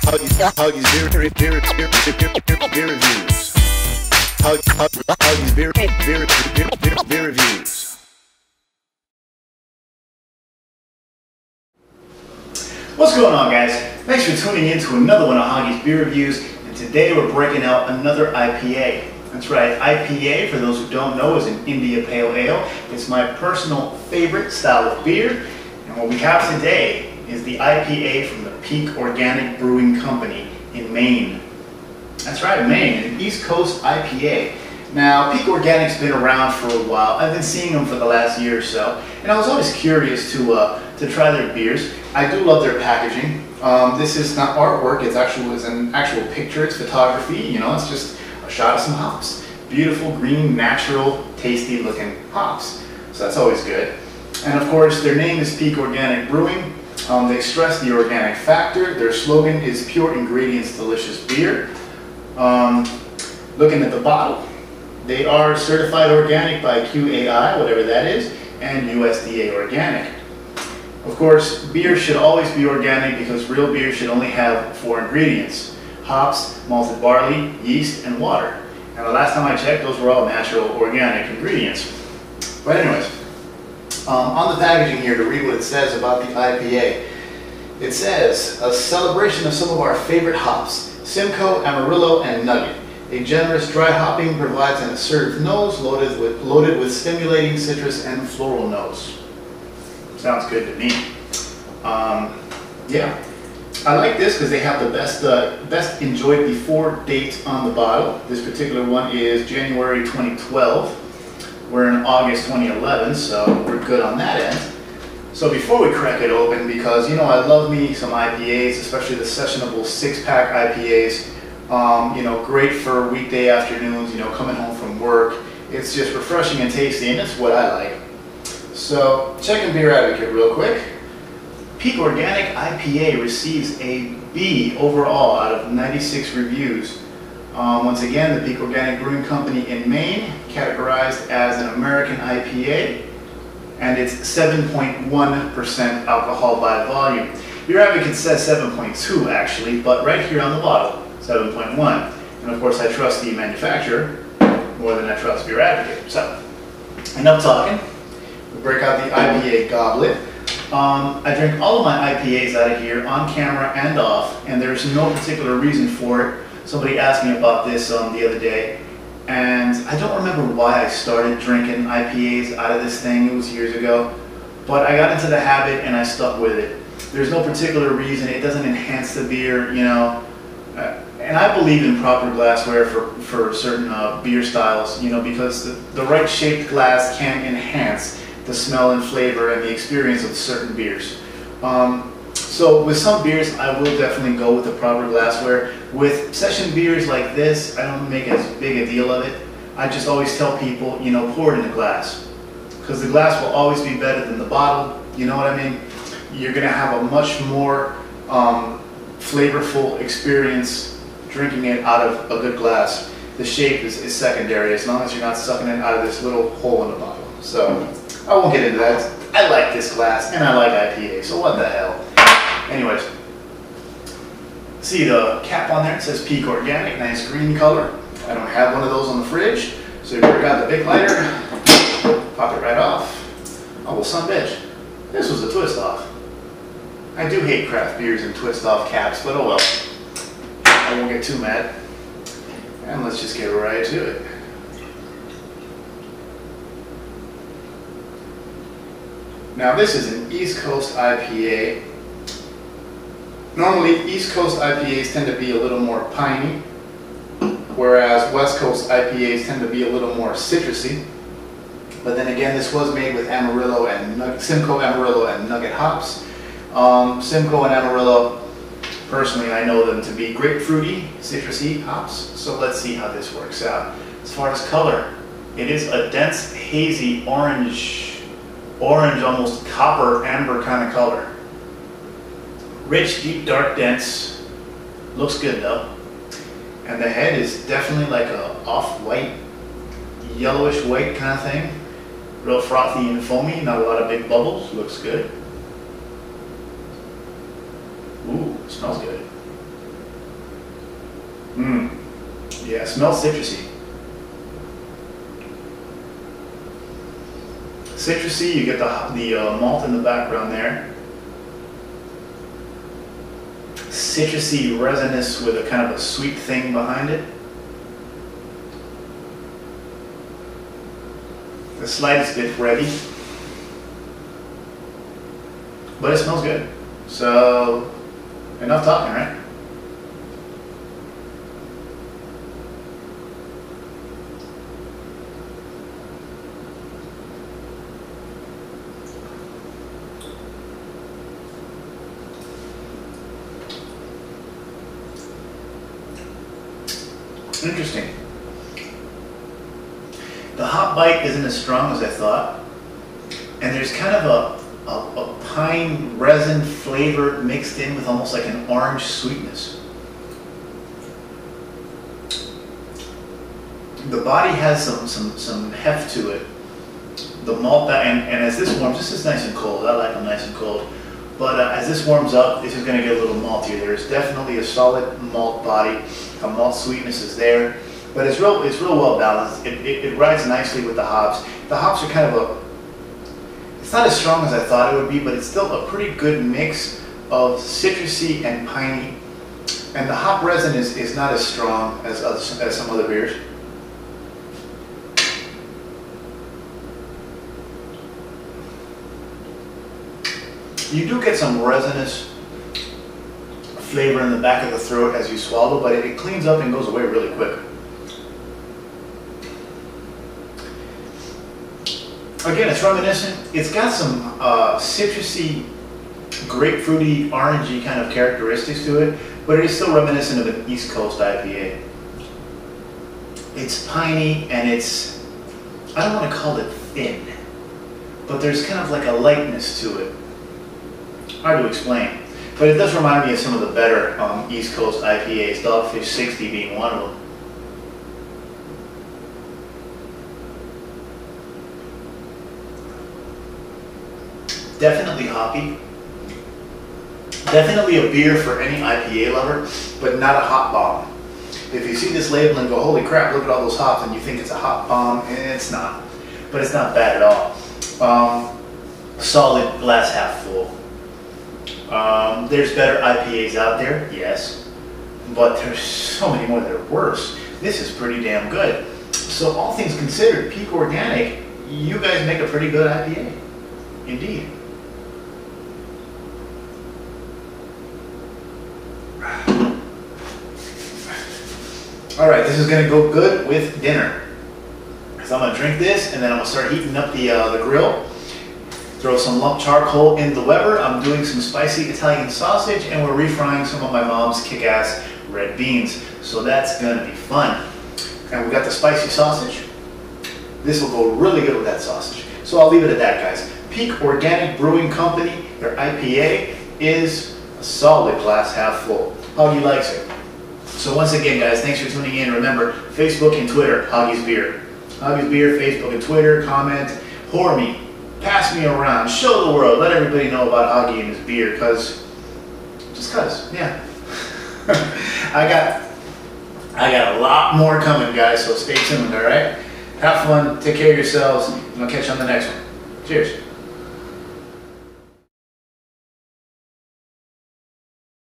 Hoggie's beer reviews. Hoggie's beer reviews. What's going on, guys? Thanks for tuning in to another one of Hoggie's beer reviews. And today we're breaking out another IPA. That's right, IPA, for those who don't know, is an India Pale Ale. It's my personal favorite style of beer. And what we have today is the IPA from the Peak Organic Brewing Co. in Maine. That's right, Maine, an East Coast IPA. Now, Peak Organic's been around for a while. I've been seeing them for the last year or so, and I was always curious to try their beers. I do love their packaging. This is not artwork, it's an actual picture, it's photography, you know, it's just a shot of some hops. Beautiful, green, natural, tasty looking hops. So that's always good. And of course, their name is Peak Organic Brewing. They stress the organic factor. Their slogan is pure ingredients, delicious beer. Looking at the bottle, they are certified organic by QAI, whatever that is, and USDA organic. Of course, beer should always be organic because real beer should only have 4 ingredients: hops, malted barley, yeast, and water. And the last time I checked, those were all natural organic ingredients. But anyways, on the packaging here, to read what it says about the IPA, it says, a celebration of some of our favorite hops, Simcoe, Amarillo, and Nugget. A generous dry hopping provides an assertive nose loaded with stimulating citrus and floral notes. Sounds good to me. Yeah, I like this because they have the best enjoyed before date on the bottle. This particular one is January 2012. We're in August 2011, so we're good on that end. So before we crack it open, because you know I love me some IPAs, especially the sessionable 6-pack IPAs. You know, great for weekday afternoons, you know, coming home from work. It's just refreshing and tasty, and it's what I like. So, checking Beer Advocate real quick. Peak Organic IPA receives a B overall out of 96 reviews. Once again, the Peak Organic Brewing Company in Maine, categorized as an American IPA, and it's 7.1% alcohol by volume. Beer Advocate says 7.2 actually, but right here on the bottle, 7.1. And of course I trust the manufacturer more than I trust Beer Advocate. So, enough talking. We'll break out the IPA goblet. I drink all of my IPAs out of here on camera and off, and there's no particular reason for it. Somebody asked me about this the other day, and I don't remember why I started drinking IPAs out of this thing. It was years ago, but I got into the habit and I stuck with it. There's no particular reason. It doesn't enhance the beer, you know. And I believe in proper glassware for certain beer styles, you know, because the right shaped glass can enhance the smell and flavor and the experience of certain beers. So with some beers, I will definitely go with the proper glassware. With session beers like this, I don't make as big a deal of it. I just always tell people, you know, pour it in a glass, because the glass will always be better than the bottle. You know what I mean? You're gonna have a much more flavorful experience drinking it out of a good glass. The shape is secondary, as long as you're not sucking it out of this little hole in the bottle. So I won't get into that. I like this glass and I like IPA, so what the hell. Anyways, see the cap on there, it says Peak Organic, nice green color. I don't have one of those on the fridge, so you break out the big lighter, pop it right off. Oh well, son bitch, this was a twist off. I do hate craft beers and twist off caps, but oh well. I won't get too mad. And let's just get right to it. Now this is an East Coast IPA. Normally East Coast IPAs tend to be a little more piney, whereas West Coast IPAs tend to be a little more citrusy. But then again, this was made with Amarillo and Simcoe, Amarillo, and Nugget hops. Simcoe and Amarillo, personally, I know them to be grapefruity, citrusy hops. So let's see how this works out. As far as color, it is a dense, hazy orange, almost copper amber kind of color. Rich, deep, dark, dense. Looks good though. And the head is definitely like a off-white, yellowish white kind of thing. Real frothy and foamy, not a lot of big bubbles. Looks good. Ooh, smells good. Yeah, it smells citrusy. Citrusy, you get the malt in the background there. Citrusy, resinous with a kind of a sweet thing behind it. The slightest bit bready. But it smells good. So, enough talking, right? Interesting. The hop bite isn't as strong as I thought, and there's kind of a pine resin flavor mixed in with almost like an orange sweetness. The body has some heft to it. The malt, and as this warms, this is nice and cold. I like them nice and cold. But as this warms up, this is going to get a little maltier. There's definitely a solid malt body. A malt sweetness is there, but it's real well balanced. It rides nicely with the hops. The hops are kind of it's not as strong as I thought it would be, but it's still a pretty good mix of citrusy and piney. And the hop resin is not as strong as some other beers. You do get some resinous flavor in the back of the throat as you swallow, but it cleans up and goes away really quick. Again, it's reminiscent. It's got some citrusy, grapefruity, orangey kind of characteristics to it, but it is still reminiscent of an East Coast IPA. It's piney and it's, I don't want to call it thin, but there's kind of like a lightness to it. Hard to explain. But it does remind me of some of the better East Coast IPAs, Dogfish 60 being one of them. Definitely hoppy. Definitely a beer for any IPA lover, but not a hop bomb. If you see this label and go, holy crap, look at all those hops, and you think it's a hop bomb, it's not. But it's not bad at all. Solid glass half full. There's better IPAs out there, yes, but there's so many more that are worse. This is pretty damn good. So all things considered, Peak Organic, you guys make a pretty good IPA, indeed. All right, this is gonna go good with dinner. So I'm gonna drink this and then I'm gonna start heating up the grill. Throw some lump charcoal in the Weber. I'm doing some spicy Italian sausage and we're refrying some of my mom's kick-ass red beans. So that's gonna be fun. And we got the spicy sausage. This will go really good with that sausage. So I'll leave it at that, guys. Peak Organic Brewing Company, their IPA is a solid glass half full. Hoggie likes it. So once again, guys, thanks for tuning in. Remember, Facebook and Twitter, Hoggie's Beer. Hoggie's Beer, Facebook and Twitter, comment, whore me. Pass me around, show the world, let everybody know about Hoggie and his beer, just cause, yeah. I got a lot more coming, guys, so stay tuned, all right? Have fun, take care of yourselves, and I'll catch you on the next one. Cheers.